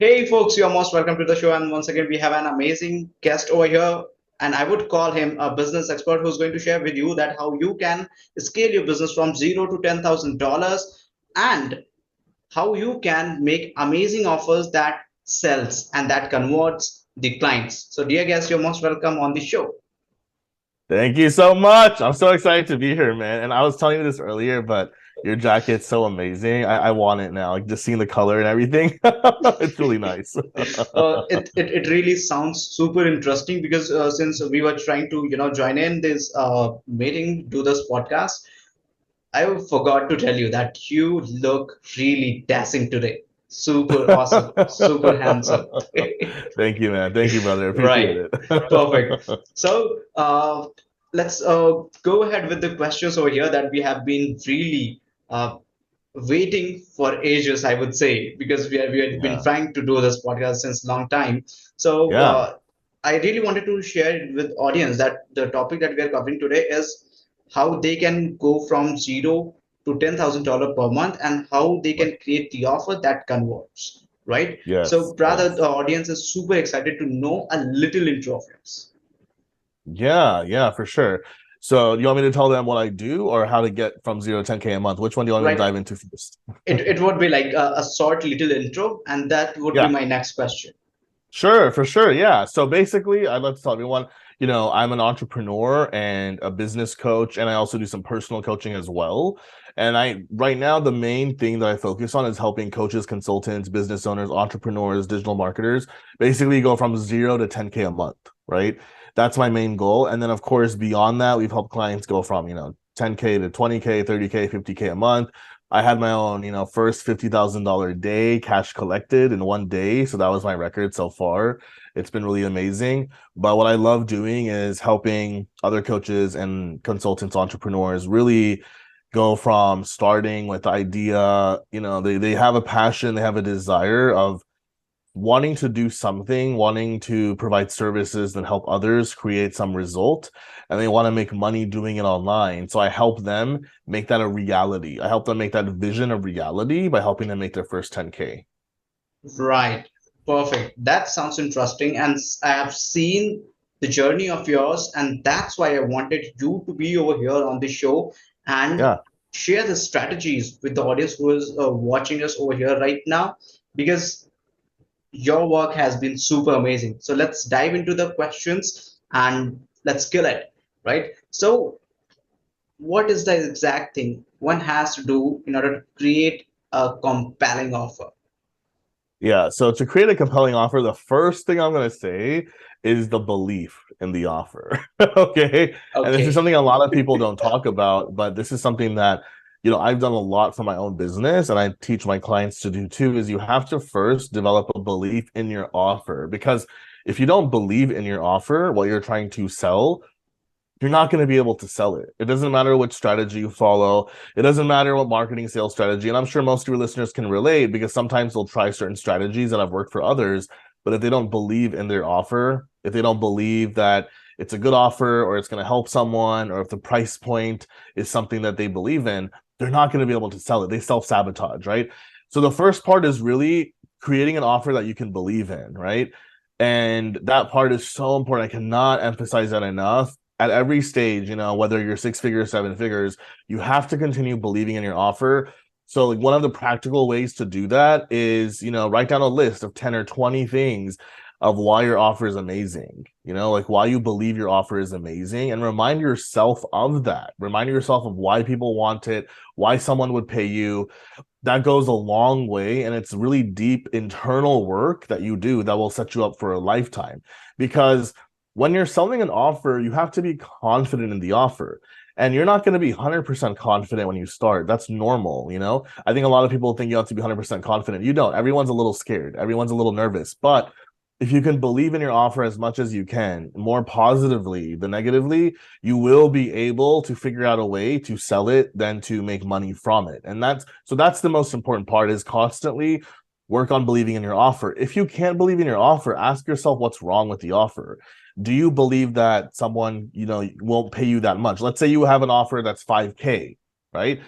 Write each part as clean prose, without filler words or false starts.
Hey folks, you're most welcome to the show. And once again, we have an amazing guest over here. And I would call him a business expert who's going to share with you that how you can scale your business from zero to $10,000 and how you can make amazing offers that sells and that converts the clients. So, dear guest, you're most welcome on the show. Thank you so much. I'm so excited to be here, man. And I was telling you this earlier, but your jacket's so amazing. I want it now. Like just seeing the color and everything. It's really nice. It really sounds super interesting because since we were trying to join in this meeting, do this podcast, I forgot to tell you that you look really dashing today. Super awesome, super handsome. Thank you, man. Thank you, brother. Appreciate Right, it. perfect. So let's go ahead with the questions over here that we have been really waiting for ages, I would say, because we have been Yeah. trying to do this podcast since long time. So Yeah. I really wanted to share it with audience that the topic that we are covering today is how they can go from zero to $10,000 per month and how they Right. can create the offer that converts. Right. So, Yes. brother, Yes. the audience is super excited to know a little intro of yours. Yeah. Yeah, for sure. So, do you want me to tell them what I do or how to get from 0 to 10K a month? Which one do you want me to Right. dive into first? It would be like a short little intro, and that would be Yeah. my next question. Sure, for sure. Yeah. So basically, I'd like to tell everyone, I'm an entrepreneur and a business coach, and I also do some personal coaching as well. And right now, the main thing that I focus on is helping coaches, consultants, business owners, entrepreneurs, digital marketers basically go from 0 to 10K a month, right? That's my main goal. And then, of course, beyond that, we've helped clients go from, 10K to 20K, 30K, 50K a month. I had my own, first $50,000 day cash collected in one day. So that was my record so far. It's been really amazing. But what I love doing is helping other coaches and consultants, entrepreneurs really go from starting with the idea, they have a passion, they have a desire of wanting to do something, wanting to provide services that help others create some result, and they want to make money doing it online. So I help them make that a reality. I help them make that vision a reality by helping them make their first 10K. Right. Perfect. That sounds interesting. And I have seen the journey of yours, and that's why I wanted you to be over here on the show and Yeah. share the strategies with the audience who is watching us over here right now, because your work has been super amazing. So let's dive into the questions and let's kill it. Right. So, what is the exact thing one has to do in order to create a compelling offer? Yeah. So to create a compelling offer, the first thing I'm going to say is the belief in the offer. Okay. And this is Okay. something a lot of people don't talk about, but this is something that, I've done a lot for my own business and I teach my clients to do too, is you have to first develop a belief in your offer. Because if you don't believe in your offer, what you're trying to sell, you're not going to be able to sell it. It doesn't matter what strategy you follow. It doesn't matter what marketing sales strategy. And I'm sure most of your listeners can relate because sometimes they'll try certain strategies that have worked for others. But if they don't believe in their offer, if they don't believe that it's a good offer or it's going to help someone, or if the price point is something that they believe in, they're not going to be able to sell it. They self sabotage, right? So the first part is really creating an offer that you can believe in, right? And that part is so important. I cannot emphasize that enough. At every stage, whether you're 6 figures, 7 figures, you have to continue believing in your offer. So, like, one of the practical ways to do that is, write down a list of 10 or 20 things of why your offer is amazing, like why you believe your offer is amazing, and remind yourself of that. Remind yourself of why people want it, why someone would pay you. That goes a long way. And it's really deep internal work that you do that will set you up for a lifetime. Because when you're selling an offer, you have to be confident in the offer. And you're not going to be 100% confident when you start. That's normal, I think a lot of people think you have to be 100% confident. You don't. Everyone's a little scared. Everyone's a little nervous. But if you can believe in your offer as much as you can, more positively than negatively, you will be able to figure out a way to sell it than to make money from it. And that's the most important part, is constantly work on believing in your offer. If you can't believe in your offer, ask yourself what's wrong with the offer. Do you believe that someone, won't pay you that much? Let's say you have an offer that's 5K, right?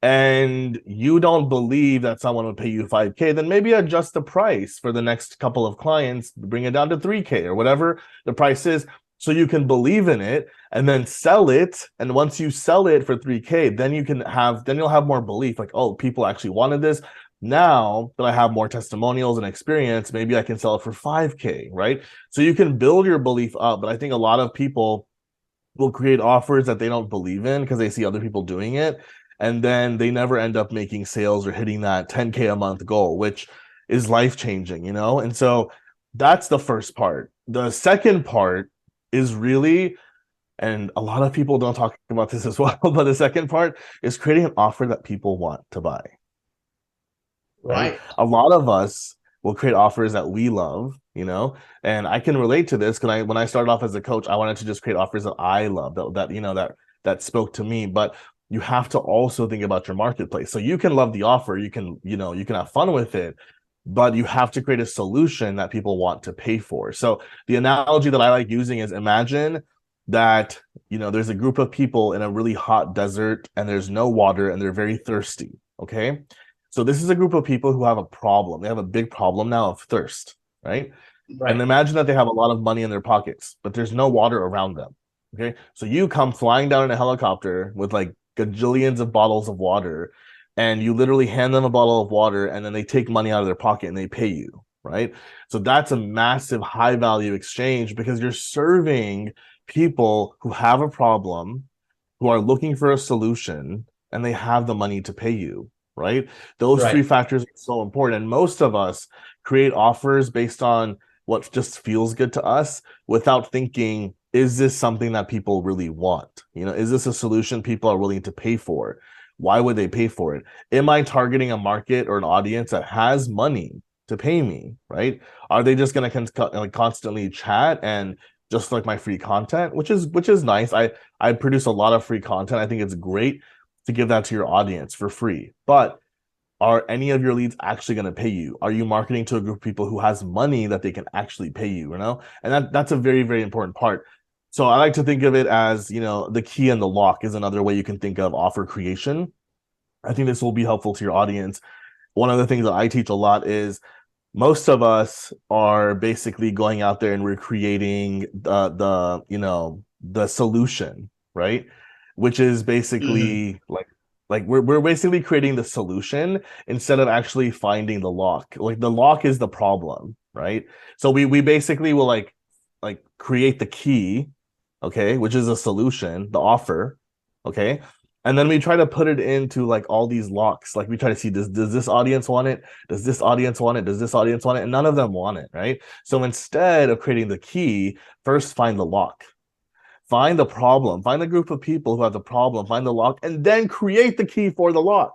and you don't believe that someone would pay you 5K, then maybe adjust the price for the next couple of clients, bring it down to 3K or whatever the price is, so you can believe in it and then sell it. And once you sell it for 3K, then you'll have more belief, like, oh, people actually wanted this. Now that I have more testimonials and experience, maybe I can sell it for 5K, right? So you can build your belief up. But I think a lot of people will create offers that they don't believe in because they see other people doing it, and then they never end up making sales or hitting that 10K a month goal, which is life changing, And so that's the first part. The second part is really, and a lot of people don't talk about this as well, but the second part is creating an offer that people want to buy, right? Right. A lot of us will create offers that we love, and I can relate to this because when I started off as a coach, I wanted to just create offers that I love, that spoke to me. But you have to also think about your marketplace. So you can love the offer, you can have fun with it, but you have to create a solution that people want to pay for. So the analogy that I like using is, imagine that there's a group of people in a really hot desert and there's no water and they're very thirsty. Okay. So this is a group of people who have a problem. They have a big problem now of thirst, right? And Right. imagine that they have a lot of money in their pockets, but there's no water around them. Okay. So you come flying down in a helicopter with like gajillions of bottles of water, and you literally hand them a bottle of water, and then they take money out of their pocket and they pay you, right? So that's a massive high value exchange because you're serving people who have a problem, who are looking for a solution, and they have the money to pay you, right? Those three Right. factors are so important. And most of us create offers based on what just feels good to us without thinking, is this something that people really want? Is this a solution people are willing to pay for? Why would they pay for it? Am I targeting a market or an audience that has money to pay me, right? Are they just going to constantly chat and just like my free content, which is nice. I produce a lot of free content. I think it's great to give that to your audience for free. But are any of your leads actually going to pay you? Are you marketing to a group of people who has money that they can actually pay you, And that's a very, very important part. So I like to think of it as, the key and the lock is another way you can think of offer creation. I think this will be helpful to your audience. One of the things that I teach a lot is most of us are basically going out there and we're creating the solution, right? Which is Mhm. basically like we're basically creating the solution instead of actually finding the lock. Like the lock is the problem, right? So we basically will like create the key, okay, which is a solution, the offer, okay? And then we try to put it into like all these locks. Like we try to see, does this audience want it? Does this audience want it? Does this audience want it? And none of them want it, right? So instead of creating the key, first find the lock. Find the problem. Find the group of people who have the problem. Find the lock, and then create the key for the lock,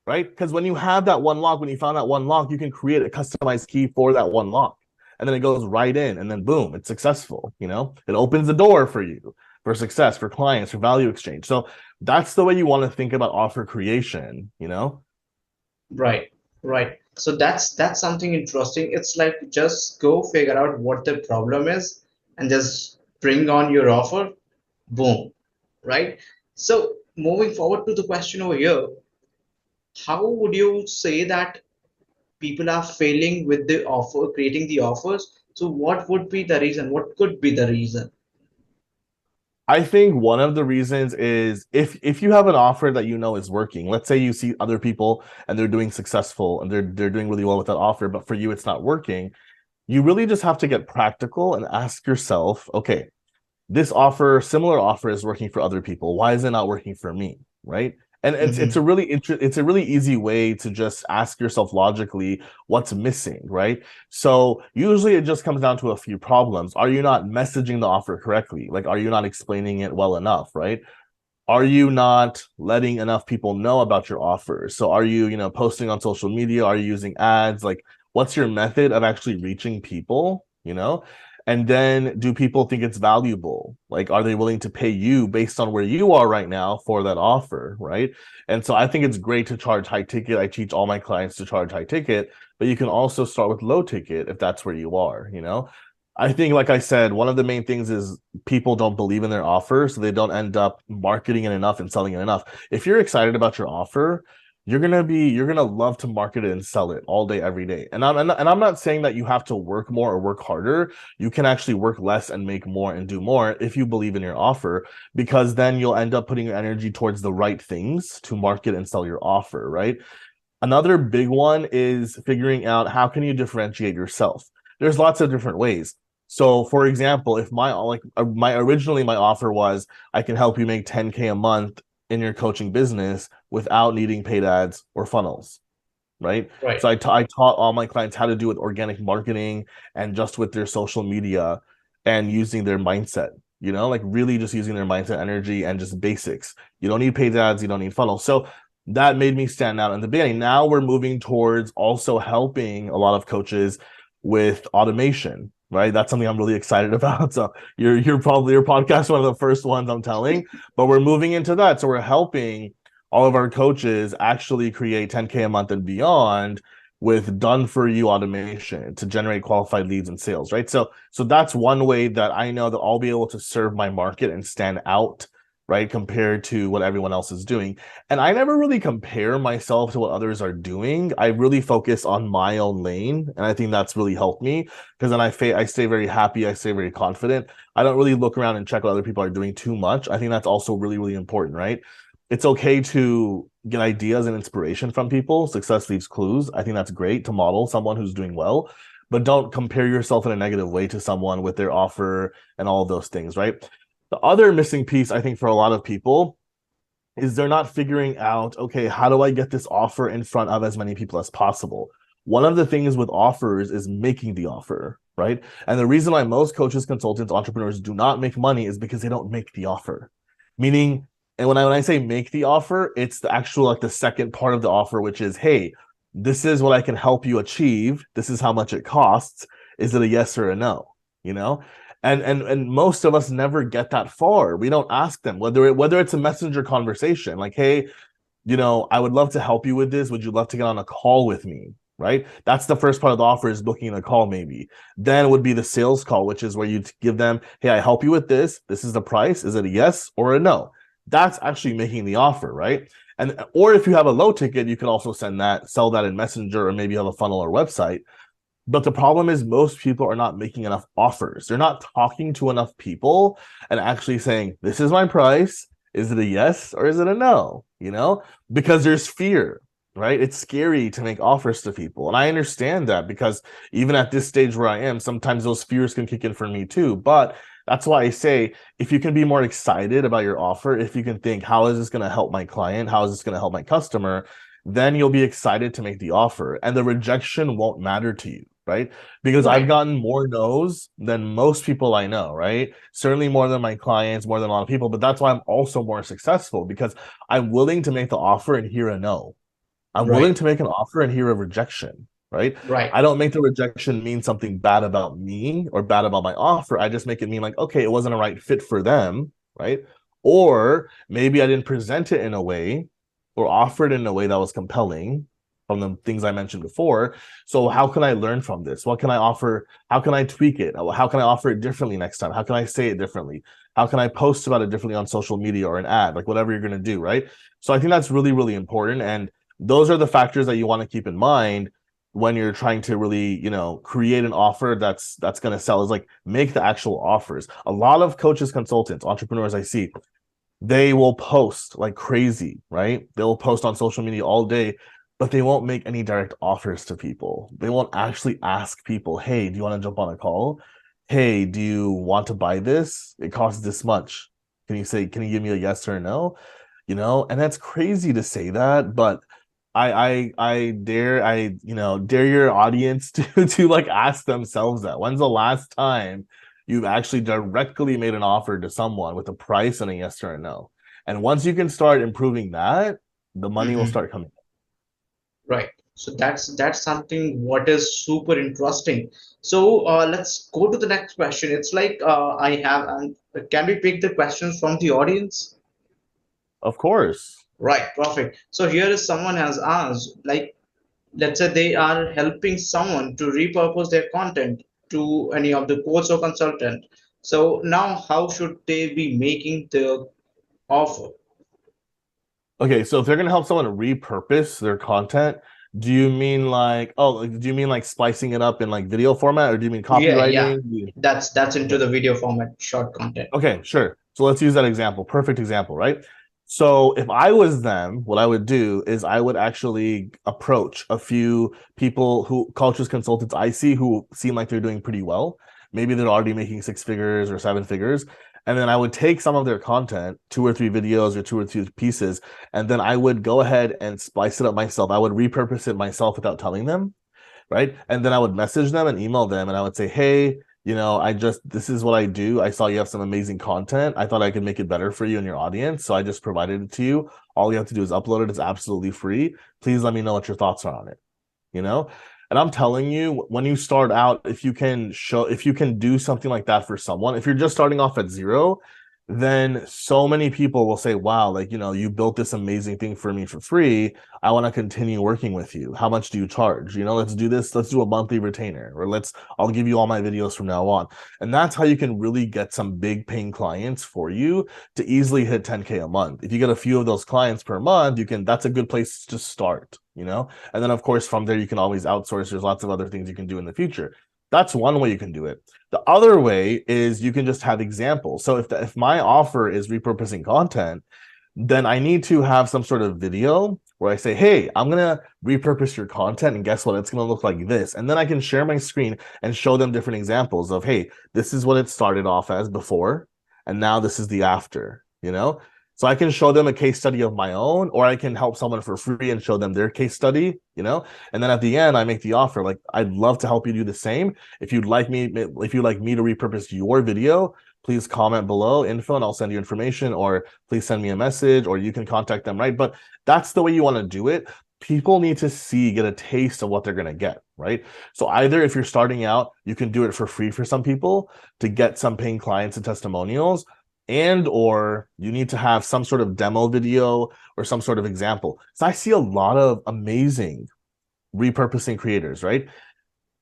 right? Because when you have that one lock, when you found that one lock, you can create a customized key for that one lock. And then it goes right in, and then boom, it's successful. It opens the door for you for success, for clients, for value exchange. So that's the way you want to think about offer creation. Right. Right. So that's something interesting. It's like just go figure out what the problem is and just bring on your offer. Boom. Right. So moving forward to the question over here, how would you say that people are failing with the offer, creating the offers? So what would be the reason? What could be the reason? I think one of the reasons is if you have an offer that is working. Let's say you see other people and they're doing successful and they're doing really well with that offer, but for you it's not working. You really just have to get practical and ask yourself, okay, this offer, similar offer is working for other people. Why is it not working for me? Right. And it's Hmm. a really it's a really easy way to just ask yourself logically what's missing, right? So usually it just comes down to a few problems. Are you not messaging the offer correctly? Like, are you not explaining it well enough, right? Are you not letting enough people know about your offers? So are you, posting on social media? Are you using ads? Like, what's your method of actually reaching people? And then do people think it's valuable? Like, are they willing to pay you based on where you are right now for that offer, right? And so I think it's great to charge high ticket. I teach all my clients to charge high ticket, but you can also start with low ticket if that's where you are. I think, like I said, one of the main things is people don't believe in their offer, so they don't end up marketing it enough and selling it enough. If you're excited about your offer, you're gonna love to market it and sell it all day, every day. And I'm not saying that you have to work more or work harder. You can actually work less and make more and do more if you believe in your offer, because then you'll end up putting your energy towards the right things to market and sell your offer, right? Another big one is figuring out how can you differentiate yourself. There's lots of different ways. So, for example, if my originally my offer was I can help you make 10K a month in your coaching business without needing paid ads or funnels, right? Right. So I taught all my clients how to do it organic marketing and just with their social media and using their mindset, like really just using their mindset, energy, and just basics. You don't need paid ads, you don't need funnels. So that made me stand out in the beginning. Now we're moving towards also helping a lot of coaches with automation, right? That's something I'm really excited about. So you're probably your podcast one of the first ones I'm telling, but we're moving into that. So we're helping all of our coaches actually create 10K a month and beyond with done for you automation to generate qualified leads and sales, right? So that's one way that I know that I'll be able to serve my market and stand out, right, compared to what everyone else is doing. And I never really compare myself to what others are doing. I really focus on my own lane, and I think that's really helped me because then I stay very happy, I stay very confident. I don't really look around and check what other people are doing too much. I think that's also really, really important, right? It's okay to get ideas and inspiration from people. Success leaves clues. I think that's great to model someone who's doing well, but don't compare yourself in a negative way to someone with their offer and all of those things, right? The other missing piece, I think, for a lot of people is they're not figuring out, okay, how do I get this offer in front of as many people as possible? One of the things with offers is making the offer, right? And the reason why most coaches, consultants, entrepreneurs do not make money is because they don't make the offer. Meaning, and when I say make the offer, it's the actual like the second part of the offer, which is, hey, this is what I can help you achieve. This is how much it costs. Is it a yes or a no? You know? And most of us never get that far. We don't ask them whether it's a messenger conversation, like, hey, I would love to help you with this. Would you love to get on a call with me? Right? That's the first part of the offer is booking a call, maybe. Then would be the sales call, which is where you give them, hey, I help you with this. This is the price. Is it a yes or a no? That's actually making the offer, right? And or if you have a low ticket, you can also sell that in Messenger, or maybe you have a funnel or website. But the problem is most people are not making enough offers. They're not talking to enough people and actually saying, this is my price. Is it a yes or is it a no? Because there's fear, right? It's scary to make offers to people. And I understand that because even at this stage where I am, sometimes those fears can kick in for me too. But that's why I say, if you can be more excited about your offer, if you can think, how is this going to help my client? How is this going to help my customer? Then you'll be excited to make the offer and the rejection won't matter to you, right? Because I've Right. gotten more no's than most people I know, right? Certainly more than my clients, more than a lot of people, but that's why I'm also more successful because I'm willing to make the offer and hear a no. I'm willing Right. to make an offer and hear a rejection, right? Right. I don't make the rejection mean something bad about me or bad about my offer. I just make it mean like, okay, it wasn't a right fit for them, right? Or maybe I didn't present it in a way or offer it in a way that was compelling from the things I mentioned before. So how can I learn from this? What can I offer? How can I tweak it? How can I offer it differently next time? How can I say it differently? How can I post about it differently on social media or an ad, like whatever you're going to do, right? So I think that's really, really important. And those are the factors that you want to keep in mind when you're trying to really, create an offer that's going to sell, is like make the actual offers. A lot of coaches, consultants, entrepreneurs I see, they will post like crazy, right? They'll post on social media all day, but they won't make any direct offers to people. They won't actually ask people, hey, do you want to jump on a call? Hey, do you want to buy this? It costs this much. Can you give me a yes or a no? And that's crazy to say that, but I dare your audience to like ask themselves that. When's the last time you've actually directly made an offer to someone with a price and a yes or a no? And once you can start improving that, the money will Mhm. start coming. Right. So that's something what is super interesting. So let's go to the next question. It's like I have, and can we pick the questions from the audience? Of course. Right. Perfect. So here is someone has asked, like, let's say they are helping someone to repurpose their content to any of the coach or consultant. So now how should they be making the offer? Okay, so if they're gonna help someone repurpose their content, do you mean like, oh, do you mean like splicing it up in like video format, or do you mean Yeah. copywriting? That's into Okay. the video format, short content. Okay, sure. So let's use that example. Perfect example, right? So if I was them, what I would do is I would actually approach a few people who coaches, consultants I see who seem like they're doing pretty well. Maybe they're already making 6 figures or 7 figures. And then I would take some of their content, 2 or 3 videos or 2 or 3 pieces, and then I would go ahead and splice it up myself. I would repurpose it myself without telling them, right? And then I would message them and email them and I would say, hey, this is what I do. I saw you have some amazing content. I thought I could make it better for you and your audience. So I just provided it to you. All you have to do is upload it. It's absolutely free. Please let me know what your thoughts are on it, you know? And I'm telling you, when you start out, if you can do something like that for someone, if you're just starting off at zero, then so many people will say, wow, like, you built this amazing thing for me for free. I want to continue working with you. How much do you charge? Let's do this. Let's do a monthly retainer, or I'll give you all my videos from now on. And that's how you can really get some big paying clients for you to easily hit 10K a month. If you get a few of those clients per month, that's a good place to start, And then of course, from there, you can always outsource. There's lots of other things you can do in the future. That's one way you can do it. The other way is you can just have examples. So if my offer is repurposing content, then I need to have some sort of video where I say, hey, I'm going to repurpose your content, and guess what? It's going to look like this. And then I can share my screen and show them different examples of, hey, this is what it started off as before, and now this is the after. So I can show them a case study of my own, or I can help someone for free and show them their case study. And then at the end, I make the offer. Like, I'd love to help you do the same. If you'd like me to repurpose your video, please comment below info and I'll send you information, or please send me a message, or you can contact them, right? But that's the way you want to do it. People need to get a taste of what they're going to get, right? So either if you're starting out, you can do it for free for some people to get some paying clients and testimonials, and or you need to have some sort of demo video or some sort of example. So I see a lot of amazing repurposing creators, right?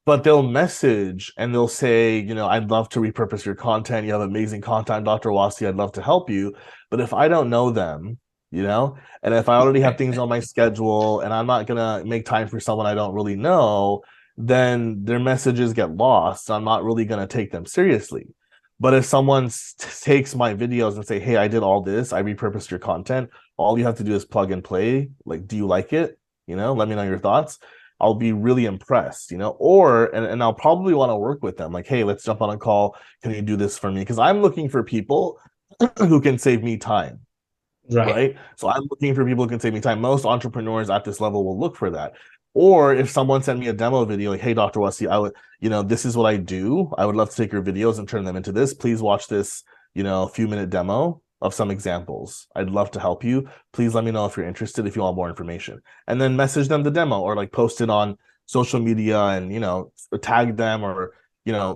But they'll message and they'll say, I'd love to repurpose your content. You have amazing content, Dr. Wasi. I'd love to help you. But if I don't know them, and if I already have things on my schedule and I'm not going to make time for someone I don't really know, then their messages get lost. I'm not really going to take them seriously. But if someone takes my videos and say, hey, I did all this, I repurposed your content, all you have to do is plug and play. Like, do you like it? Let me know your thoughts. I'll be really impressed, and I'll probably want to work with them. Like, hey, let's jump on a call. Can you do this for me? Because I'm looking for people who can save me time. Right. So I'm looking for people who can save me time. Most entrepreneurs at this level will look for that. Or if someone sent me a demo video, like, hey, Dr. Wasi, this is what I do. I would love to take your videos and turn them into this. Please watch this, few-minute demo of some examples. I'd love to help you. Please let me know if you're interested, if you want more information. And then message them the demo, or like post it on social media and, tag them, or,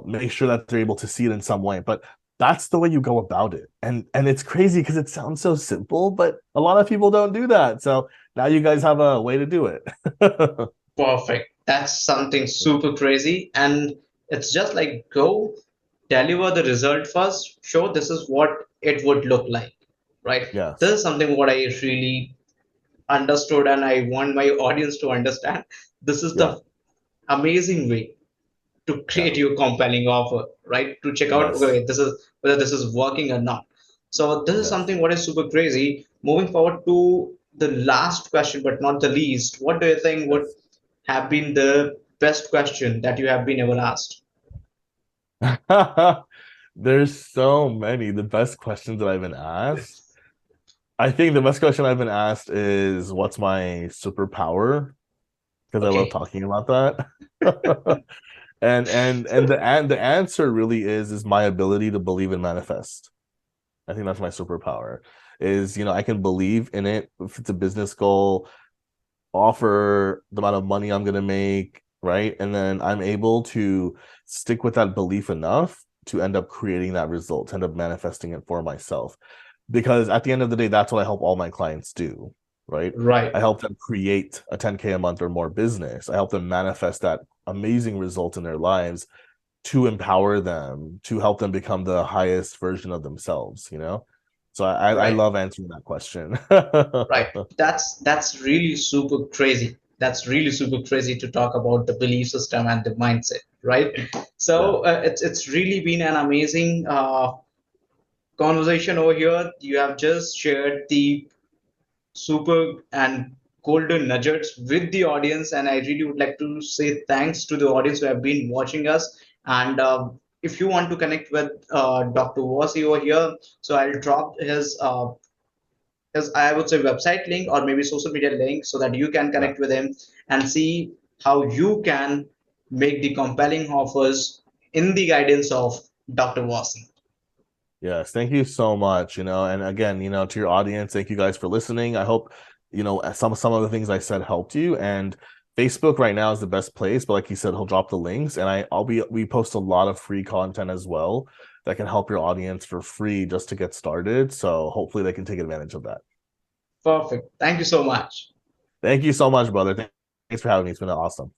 make sure that they're able to see it in some way. But that's the way you go about it. And it's crazy because it sounds so simple, but a lot of people don't do that. So now you guys have a way to do it. Perfect. That's something super crazy. And it's just like go deliver the result first, show this is what it would look like, right? This Yes. is something what I really understood and I want my audience to understand. This is Yeah. the amazing way to Yeah. create your compelling offer, right? To check out, Yes. okay, this is whether this is working or not. So this is Yes. something what is super crazy. Moving forward to the last question, but not the least, what do you think would Yes. have been the best question that you have been ever asked? There's so many. The best questions that I've been asked. I think the best question I've been asked is, what's my superpower? Because I love Okay, talking about that. And the answer really is my ability to believe and manifest. I think that's my superpower. Is, I can believe in it. If it's a business goal, offer the amount of money I'm going to make, right? And then I'm able to stick with that belief enough to end up creating that result, to end up manifesting it for myself. Because at the end of the day, that's what I help all my clients do, right? right. I help them create a 10K a month or more business. I help them manifest that amazing result in their lives to empower them, to help them become the highest version of themselves, you know? So I Right. love answering that question. Right. That's really super crazy. That's really super crazy to talk about the belief system and the mindset, right? Yeah. So it's really been an amazing conversation over here. You have just shared the super and golden nuggets with the audience, and I really would like to say thanks to the audience who have been watching us. And if you want to connect with Dr. Wasi over here, so I'll drop his I would say website link or maybe social media link so that you can Yeah. connect with him and see how you can make the compelling offers in the guidance of Dr. Wasi. Yes, thank you so much. And again, to your audience, thank you guys for listening. I hope, some of the things I said helped you. And Facebook right now is the best place, but like you said, he'll drop the links, and we post a lot of free content as well that can help your audience for free just to get started. So hopefully they can take advantage of that. Perfect. Thank you so much. Thank you so much, brother. Thanks for having me. It's been awesome.